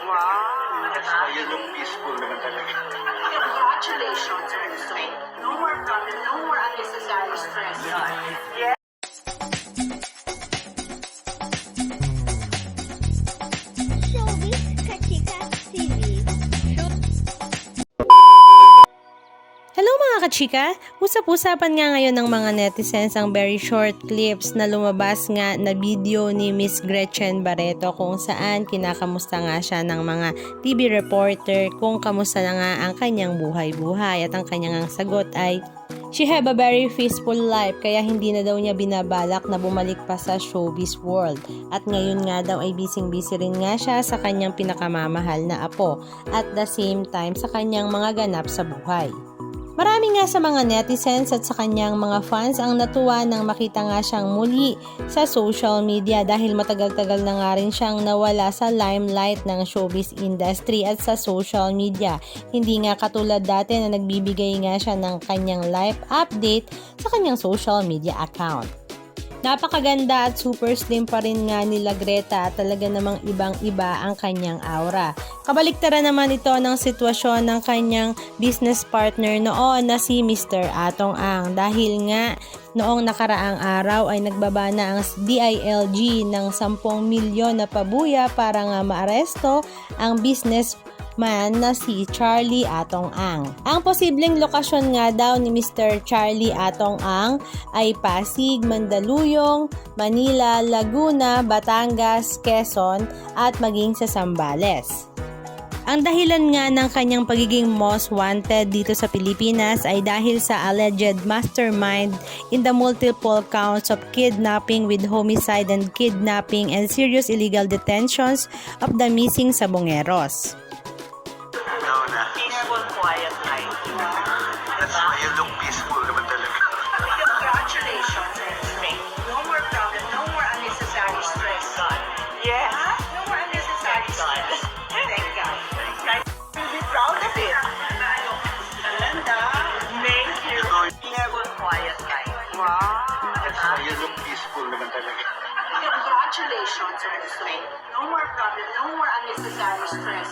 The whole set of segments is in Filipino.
Wow. Ayun yung peaceful naman talaga. Congratulations also. No more problem, no more unnecessary stress. Yeah. Showbiz Kachika TV. Hello mga kachika! Usap-usapan nga ngayon ng mga netizens ang very short clips na lumabas nga na video ni Miss Gretchen Barreto kung saan kinakamusta nga siya ng mga TV reporter kung kamusta na nga ang kanyang buhay-buhay at ang kanyang sagot ay she have a very peaceful life kaya hindi na daw niya binabalak na bumalik pa sa showbiz world at ngayon nga daw ay busy rin nga siya sa kanyang pinakamamahal na apo at the same time sa kanyang mga ganap sa buhay. Marami nga sa mga netizens at sa kanyang mga fans ang natuwa nang makita nga siyang muli sa social media dahil matagal-tagal na nga rin siyang nawala sa limelight ng showbiz industry at sa social media. Hindi nga katulad dati na nagbibigay nga siya ng kanyang life update sa kanyang social media account. Napakaganda at super slim pa rin nga nila Greta at talaga namang ibang-iba ang kanyang aura. Kabaliktaran naman ito ng sitwasyon ng kanyang business partner noon na si Mr. Atong Ang dahil nga noong nakaraang araw ay nagbaba na ang DILG ng 10 milyon na pabuya para nga maaresto ang business man na si Charlie Atong Ang. Ang posibleng lokasyon nga daw ni Mr. Charlie Atong Ang ay Pasig, Mandaluyong, Manila, Laguna, Batangas, Quezon at maging sa Zambales. Ang dahilan nga ng kanyang pagiging most wanted dito sa Pilipinas ay dahil sa alleged mastermind in the multiple counts of kidnapping with homicide and kidnapping and serious illegal detentions of the missing Sabongeros. Peaceful, quiet life. Ayun yung peaceful naman talaga. Congratulations also. No more problem, no more unnecessary stress. Yes. No more unnecessary stress. Thank God. You'll be proud of it. Linda, thank you. Peaceful, quiet life. Wow. Ayun yung peaceful naman talaga. Congratulations also. No more problem, no more unnecessary stress.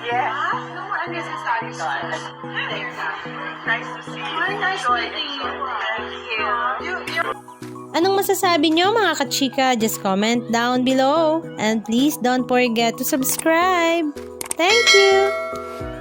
Yes. No more unnecessary stress. Thank God. Nice to see you. Very nice meeting you. Thank you. Anong masasabi nyo mga kachika? Just comment down below. And please don't forget to subscribe. Thank you!